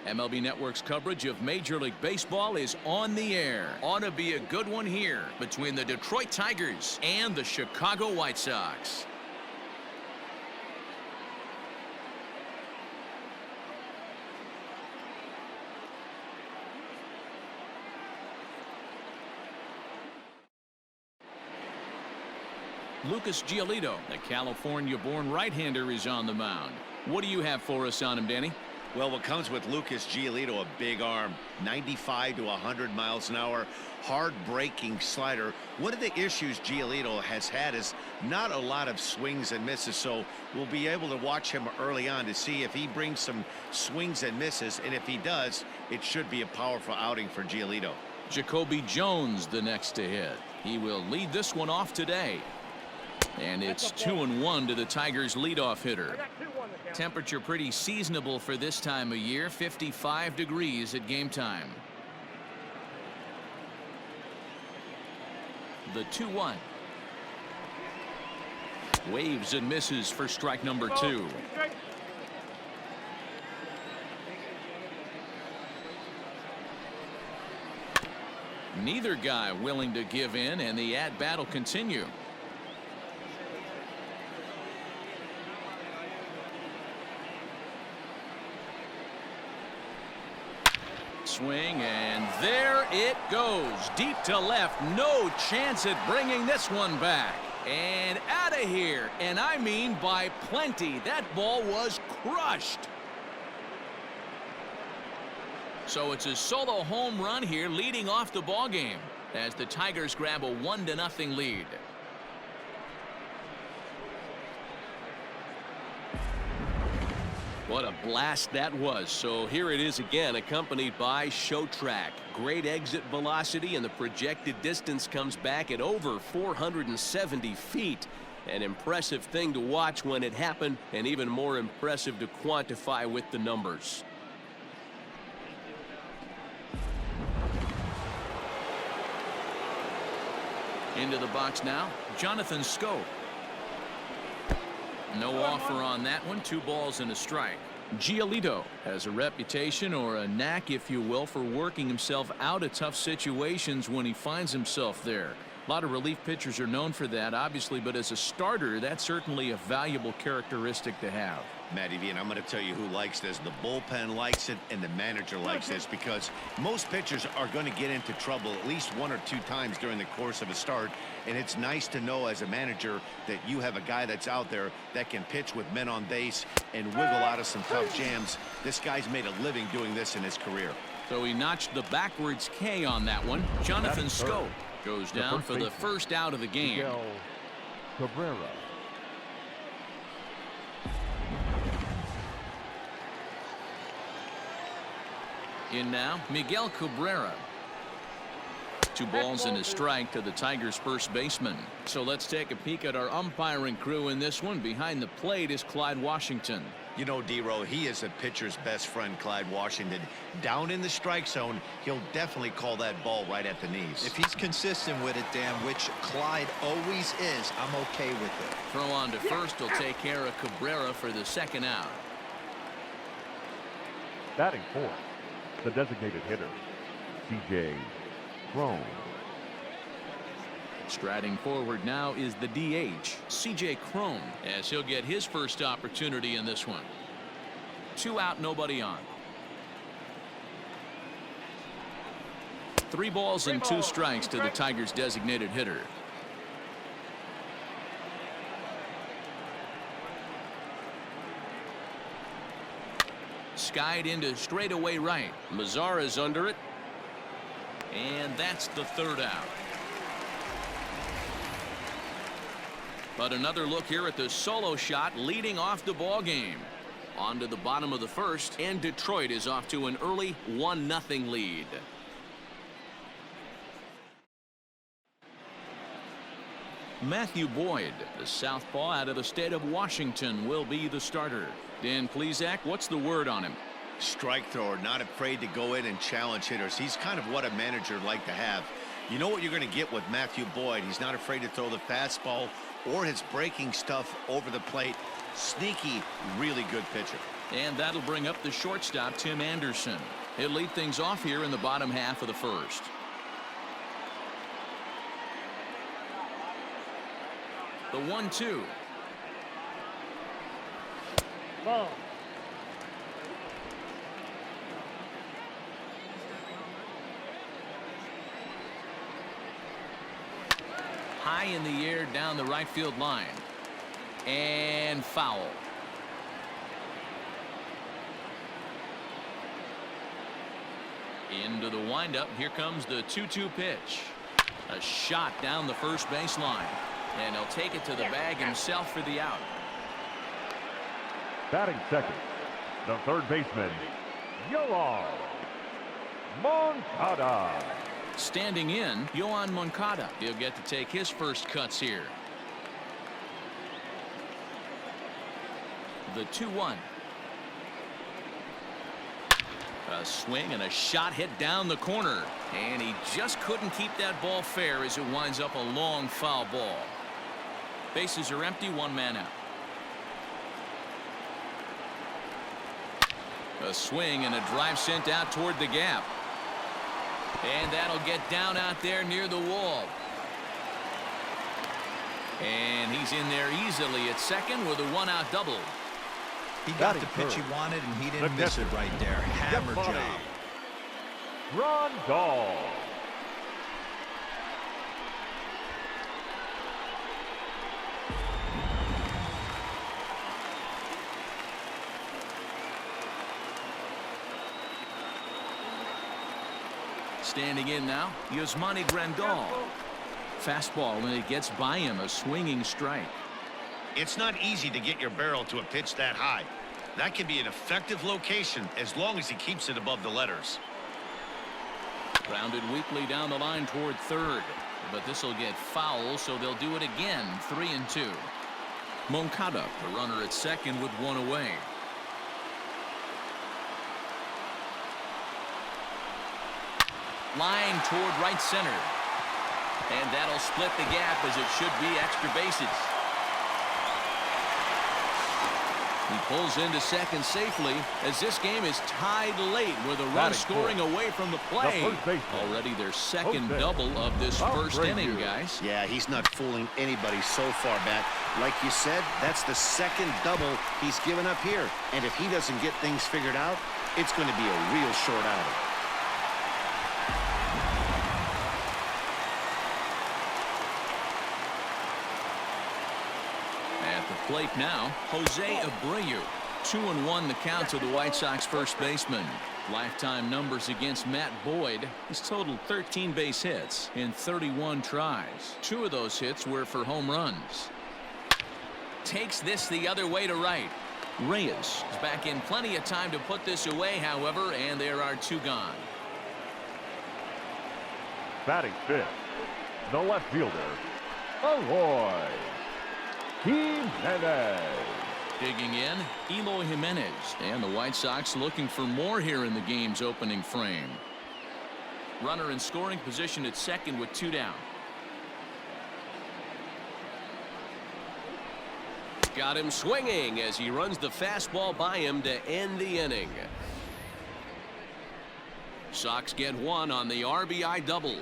MLB Network's coverage of Major League Baseball is on the air. Ought to be a good one here between the Detroit Tigers and the Chicago White Sox. Lucas Giolito, the California-born right-hander, is on the mound. What do you have for us on him, Danny? Well, what comes with Lucas Giolito, a big arm, 95 to 100 miles an hour, hard-breaking slider. One of the issues Giolito has had is not a lot of swings and misses, so we'll be able to watch him early on to see if he brings some swings and misses, and if he does, it should be a powerful outing for Giolito. Jacoby Jones, the next to hit. He will lead this one off today. And it's 2-1 to the Tigers' leadoff hitter. Temperature pretty seasonable for this time of year, 55 degrees at game time. The 2-1. Waves and misses for strike number 2. Neither guy willing to give in, and the at-bat will continue. Swing, and there it goes. Deep to left. No chance at bringing this one back. And out of here. And I mean by plenty. That ball was crushed. So it's a solo home run here, leading off the ball game as the Tigers grab a 1-0 lead. What a blast that was. So here it is again, accompanied by Show Track. Great exit velocity, and the projected distance comes back at over 470 feet. An impressive thing to watch when it happened, and even more impressive to quantify with the numbers. Into the box now, Jonathan Schoop. No offer on that one. 2 balls and a strike. Giolito has a reputation, or a knack if you will, for working himself out of tough situations when he finds himself there. A lot of relief pitchers are known for that, obviously, but as a starter, that's certainly a valuable characteristic to have. Matty V, and I'm going to tell you who likes this. The bullpen likes it, and the manager likes this, because most pitchers are going to get into trouble at least 1 or 2 times during the course of a start, and it's nice to know as a manager that you have a guy that's out there that can pitch with men on base and wiggle out of some tough jams. This guy's made a living doing this in his career. So he notched the backwards K on that one. Jonathan Schoop goes down for the first out of the game. Cabrera. In now, Miguel Cabrera. 2 balls and a strike to the Tigers' first baseman. So let's take a peek at our umpiring crew in this one. Behind the plate is Clyde Washington. You know, D-Row, he is a pitcher's best friend, Clyde Washington. Down in the strike zone, he'll definitely call that ball right at the knees. If he's consistent with it, Dan, which Clyde always is, I'm okay with it. Throw on to first will take care of Cabrera for the second out. Batting fourth, the designated hitter, C.J. Cron. Striding forward now is the DH, C.J. Cron, as he'll get his first opportunity in this one. 2 out, nobody on. 3 balls and 2 strikes to the Tigers' designated hitter. Skied into straightaway right. Mazara's under it. And that's the 3rd out. But another look here at the solo shot leading off the ball game. On to the bottom of the first, and Detroit is off to an early 1-0 lead. Matthew Boyd, the southpaw out of the state of Washington, will be the starter. Dan Plesac, what's the word on him? Strike thrower, not afraid to go in and challenge hitters. He's kind of what a manager would like to have. You know what you're going to get with Matthew Boyd. He's not afraid to throw the fastball or his breaking stuff over the plate. Sneaky, really good pitcher. And that'll bring up the shortstop, Tim Anderson. He'll lead things off here in the bottom half of the first. The 1-2. Ball. High in the air down the right field line. And foul. Into the windup. Here comes the 2-2 pitch. A shot down the first base line. And he'll take it to the bag himself for the out. Batting second, the third baseman, Yoan Moncada. Standing in, Yoan Moncada. He'll get to take his first cuts here. The 2-1. A swing and a shot hit down the corner. And he just couldn't keep that ball fair as it winds up a long foul ball. Bases are empty, one man out. A swing and a drive sent out toward the gap. And that'll get down out there near the wall. And he's in there easily at second with a one-out double. He got the pitch he wanted, and he didn't miss it right there. Hammer job. Rondal. Standing in now, Yasmani Grandal. Fastball, and it gets by him, a swinging strike. It's not easy to get your barrel to a pitch that high. That can be an effective location as long as he keeps it above the letters. Grounded weakly down the line toward third. But this will get foul, so they'll do it again. 3-2. Moncada, the runner at second with one away. Line toward right center. And that'll split the gap as it should be extra bases. He pulls into second safely as this game is tied late with a run scoring away from the play. Already their second double of this first inning, guys. Yeah, he's not fooling anybody so far back. Like you said, that's the second double he's given up here. And if he doesn't get things figured out, it's going to be a real short outing. Plate now, Jose Abreu. 2-1 the count to the White Sox first baseman. Lifetime numbers against Matt Boyd. He's totaled 13 base hits in 31 tries. 2 of those hits were for home runs. Takes this the other way to right. Reyes is back in plenty of time to put this away, however, and there are 2 gone. Batting fifth, the left fielder, Eloy Jimenez. Digging in, Eloy Jimenez. And the White Sox looking for more here in the game's opening frame. Runner in scoring position at second with 2 down. Got him swinging as he runs the fastball by him to end the inning. Sox get 1 on the RBI double.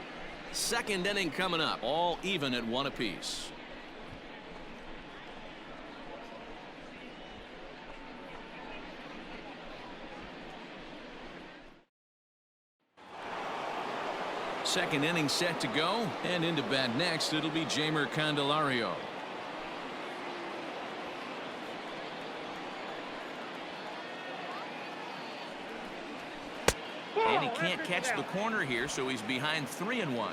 Second inning coming up, all even at 1 apiece. Second inning set to go, and into bat next it'll be Jeimer Candelario. And he can't catch the corner here, so he's behind 3-1.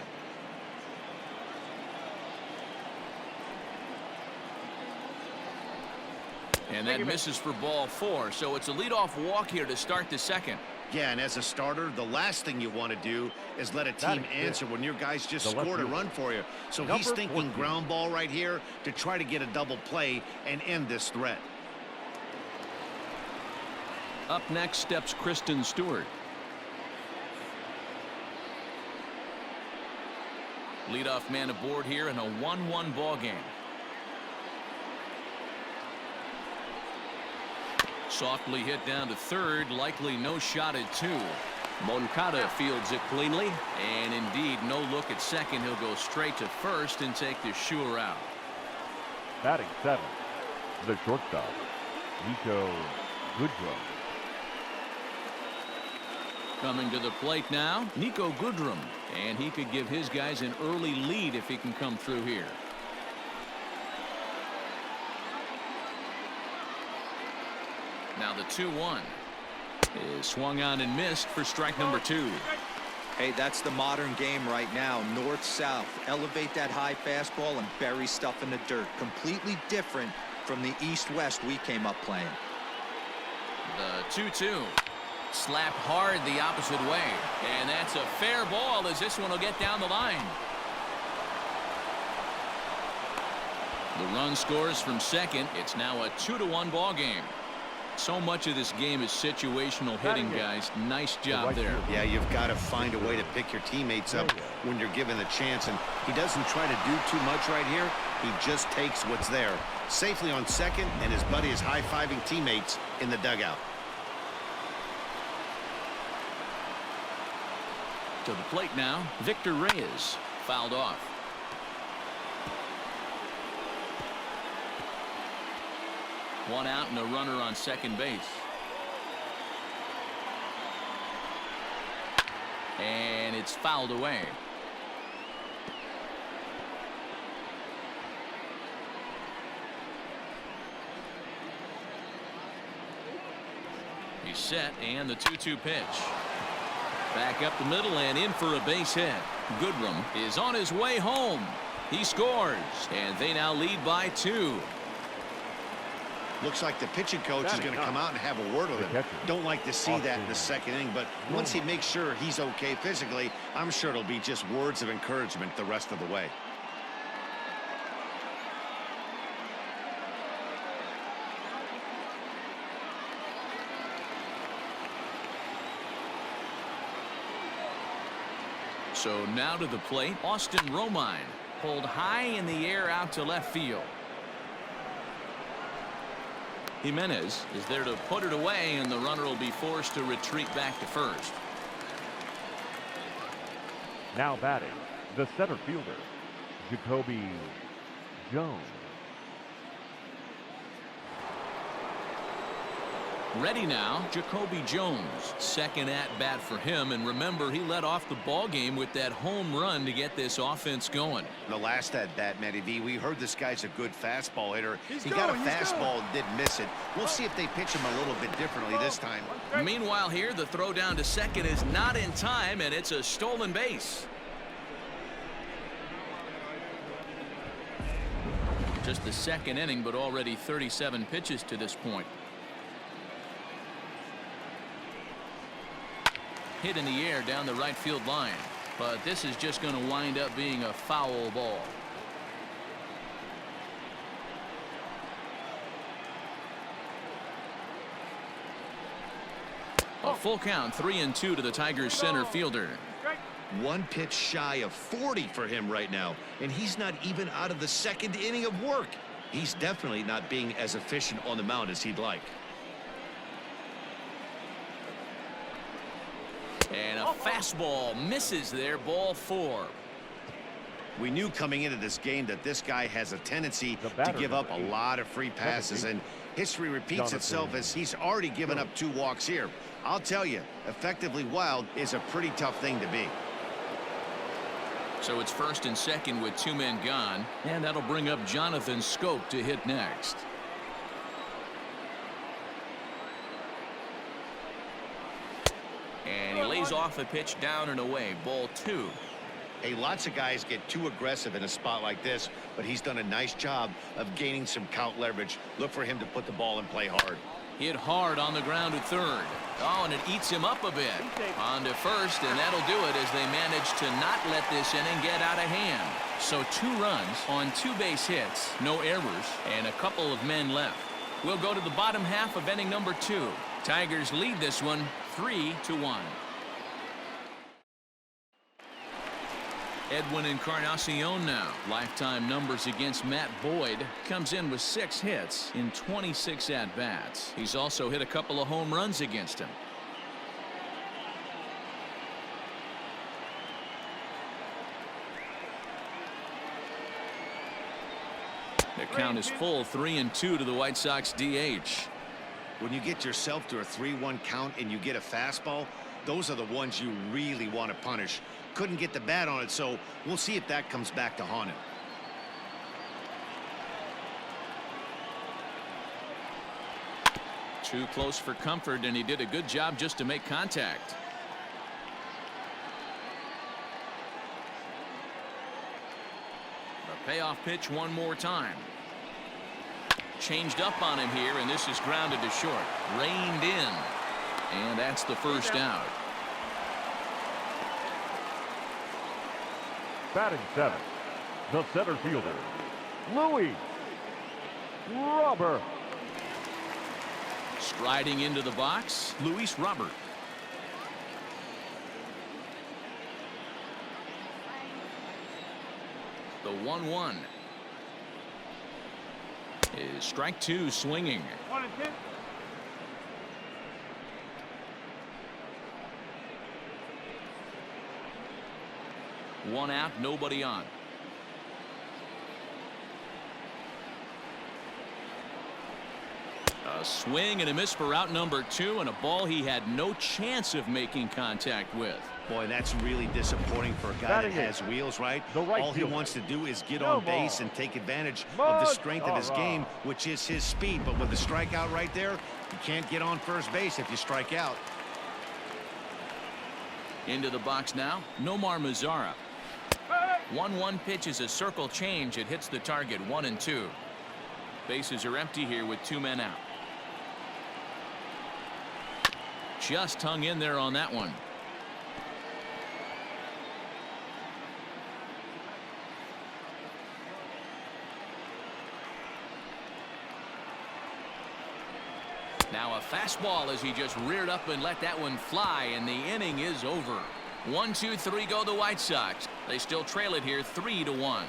And that misses for ball 4, so it's a leadoff walk here to start the second. Yeah, and as a starter, the last thing you want to do is let a team answer when your guys just scored a run for you. So he's thinking ground ball right here to try to get a double play and end this threat. Up next steps Kristen Stewart. Leadoff man aboard here in a 1-1 ball game. Softly hit down to third, likely no shot at two. Moncada fields it cleanly, and indeed no look at second. He'll go straight to first and take the sure out. Batting seventh, the shortstop, Nico Goodrum. Coming to the plate now, Nico Goodrum, and he could give his guys an early lead if he can come through here. Now the 2-1 is swung on and missed for strike number 2. Hey, that's the modern game right now. North-south. Elevate that high fastball and bury stuff in the dirt. Completely different from the east-west we came up playing. The 2-2. Slapped hard the opposite way. And that's a fair ball as this one will get down the line. The run scores from second. It's now a 2-1 ball game. So much of this game is situational hitting, guys. Nice job there. Yeah, you've got to find a way to pick your teammates up when you're given the chance, and he doesn't try to do too much right here. He just takes what's there. Safely on second, and his buddy is high-fiving teammates in the dugout. To the plate now, Victor Reyes. Fouled off. One out and a runner on second base. And it's fouled away. He's set, and the 2-2 pitch. Back up the middle and in for a base hit. Goodrum is on his way home. He scores, and they now lead by 2. Looks like the pitching coach is going to come out and have a word with him. Don't like to see that in the second inning, but once he makes sure he's okay physically, I'm sure it'll be just words of encouragement the rest of the way. So now to the plate, Austin Romine. Pulled high in the air out to left field. Jimenez is there to put it away, and the runner will be forced to retreat back to first. Now batting, the center fielder, Jacoby Jones. Ready now, Jacoby Jones. Second at bat for him, and remember, he led off the ball game with that home run to get this offense going. The last at bat, Matty V, we heard this guy's a good fastball hitter. He got a fastball and didn't miss it. We'll see if they pitch him a little bit differently this time. Meanwhile here, the throw down to second is not in time, and it's a stolen base. Just the second inning, but already 37 pitches to this point. Hit in the air down the right field line, but this is just going to wind up being a foul ball. A full count, 3-2 to the Tigers center fielder. One pitch shy of 40 for him right now, and he's not even out of the second inning of work. He's definitely not being as efficient on the mound as he'd like. And a fastball misses there, ball 4. We knew coming into this game that this guy has a tendency to give up a lot of free passes, and history repeats itself as he's already given up 2 walks here. I'll tell you, effectively wild is a pretty tough thing to be. So it's first and second with 2 men gone, and that'll bring up Jonathan Scope to hit next. And he lays off a pitch down and away, ball 2. Hey, lots of guys get too aggressive in a spot like this, but he's done a nice job of gaining some count leverage. Look for him to put the ball in play hard. Hit hard on the ground at third. Oh, and it eats him up a bit. On to first, and that'll do it as they manage to not let this inning get out of hand. So 2 runs on 2 base hits, no errors, and a couple of men left. We'll go to the bottom half of inning number 2. Tigers lead this one 3-1. Edwin Encarnacion now. Lifetime numbers against Matt Boyd. Comes in with 6 hits in 26 at-bats. He's also hit a couple of home runs against him. The count is full, 3-2 to the White Sox DH. When you get yourself to a 3-1 count and you get a fastball, those are the ones you really want to punish. Couldn't get the bat on it, so we'll see if that comes back to haunt him. Too close for comfort, and he did a good job just to make contact. The payoff pitch one more time. Changed up on him here, and this is grounded to short. Reined in. And that's the first out. Batting 7th, the center fielder, Luis Robert. Striding into the box, Luis Robert. The 1-1 is strike 2, swinging. 1-2. One out, nobody on. A swing and a miss for out number 2, and a ball he had no chance of making contact with. Boy, that's really disappointing for a guy that has wheels, right? All he wants to do is get on base and take advantage of the strength of his game, which is his speed. But with the strikeout right there, you can't get on first base if you strike out. Into the box now, Nomar Mazara. 1-1 pitch is a circle change. It hits the target, 1-2. Bases are empty here with 2 men out. Just hung in there on that one. Now a fastball as he just reared up and let that one fly, and the inning is over. 1-2-3 go the White Sox. They still trail it here 3-1.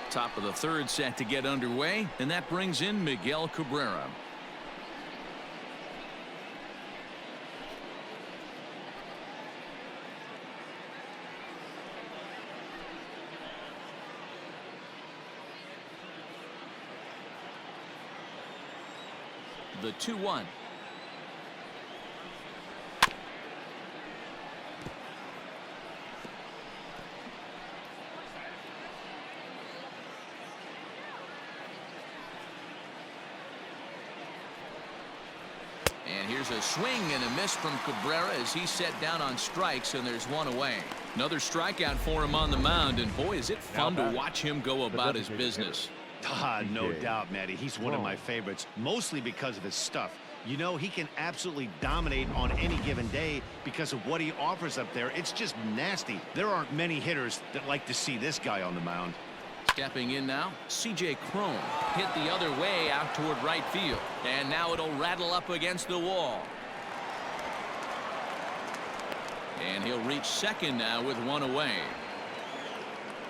Top of the third set to get underway, and that brings in Miguel Cabrera. The 2-1. And here's a swing and a miss from Cabrera as he's set down on strikes, and there's one away. Another strikeout for him on the mound, and boy, is it fun to watch him go about his business. No doubt, Matty. He's one of my favorites, mostly because of his stuff. You know, he can absolutely dominate on any given day because of what he offers up there. It's just nasty. There aren't many hitters that like to see this guy on the mound. Stepping in now, C.J. Cron hit the other way out toward right field, and now it'll rattle up against the wall. And he'll reach second now with one away.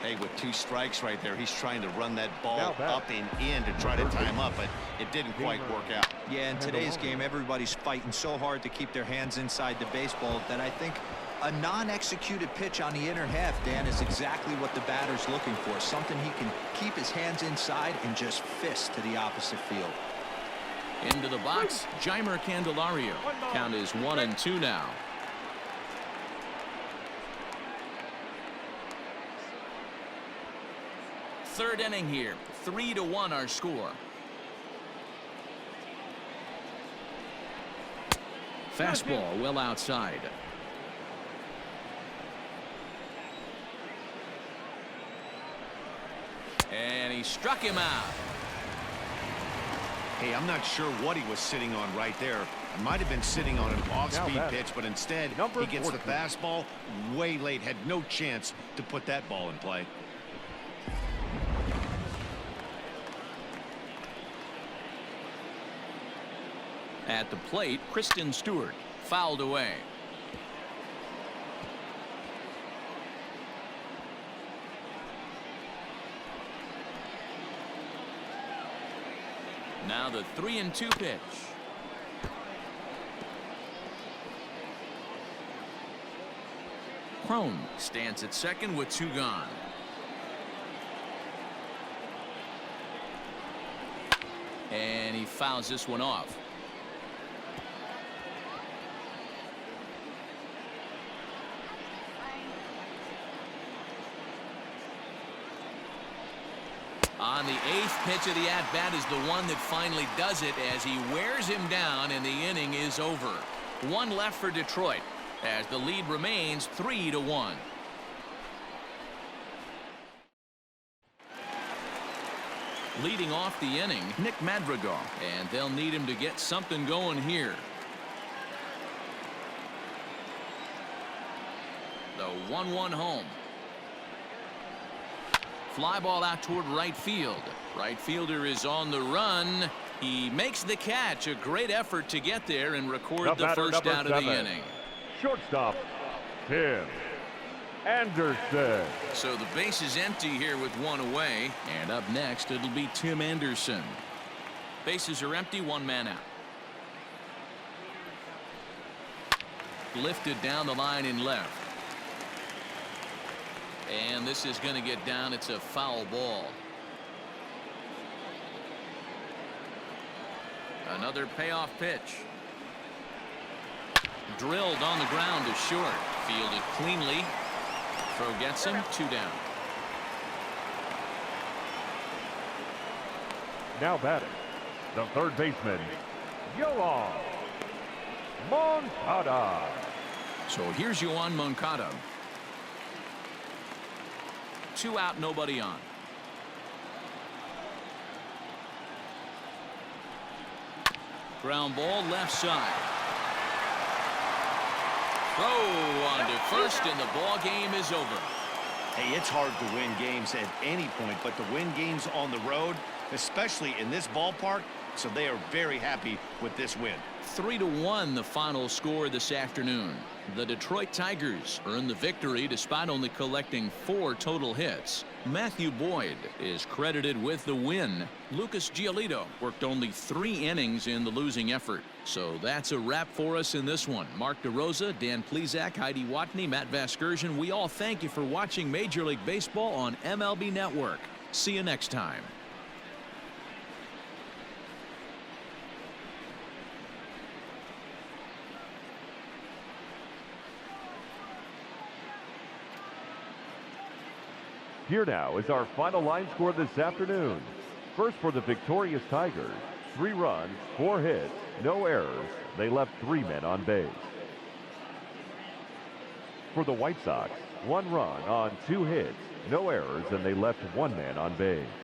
Hey, with 2 strikes right there, he's trying to run that ball up and in to try to tie him up, but it didn't quite work out. Yeah, in today's game, everybody's fighting so hard to keep their hands inside the baseball that I think a non-executed pitch on the inner half, Dan, is exactly what the batter's looking for. Something he can keep his hands inside and just fist to the opposite field. Into the box, Jeimer Candelario. Count is 1-2 now. Third inning here, 3-1 our score. Fastball well outside. And he struck him out. Hey, I'm not sure what he was sitting on right there. It might have been sitting on an off-speed pitch, but instead he gets the fastball way late. Had no chance to put that ball in play. At the plate, Kristen Stewart fouled away. Now the 3-2 pitch. Crone stands at second with 2 gone. And he fouls this one off. On the 8th pitch of the at-bat is the one that finally does it as he wears him down and the inning is over. 1 left for Detroit as the lead remains 3-1. Leading off the inning, Nick Madrigal, and they'll need him to get something going here. The 1-1 home. Fly ball out toward right field. Right fielder is on the run. He makes the catch. A great effort to get there and record the first out of the inning. Shortstop, Tim Anderson. So the base is empty here with 1 away. And up next, it'll be Tim Anderson. Bases are empty, 1 man out. Lifted down the line in left. And this is going to get down. It's a foul ball. Another payoff pitch. Drilled on the ground to short. Fielded cleanly. Throw gets him. 2 down. Now batting, the third baseman, Yoan Moncada. So here's Yoan Moncada. 2 out, nobody on. Ground ball left side. Throw on to first and the ball game is over. Hey, it's hard to win games at any point, but to win games on the road, especially in this ballpark, so they are very happy with this win. 3-1 the final score this afternoon. The Detroit Tigers earned the victory despite only collecting 4 total hits. Matthew Boyd is credited with the win. Lucas Giolito worked only 3 innings in the losing effort. So that's a wrap for us in this one. Mark DeRosa, Dan Plesac, Heidi Watney, Matt Vasgersian. We all thank you for watching Major League Baseball on MLB Network. See you next time. Here now is our final line score this afternoon. First for the victorious Tigers, 3 runs, 4 hits, no errors. They left 3 men on base. For the White Sox, 1 run on 2 hits, no errors, and they left 1 man on base.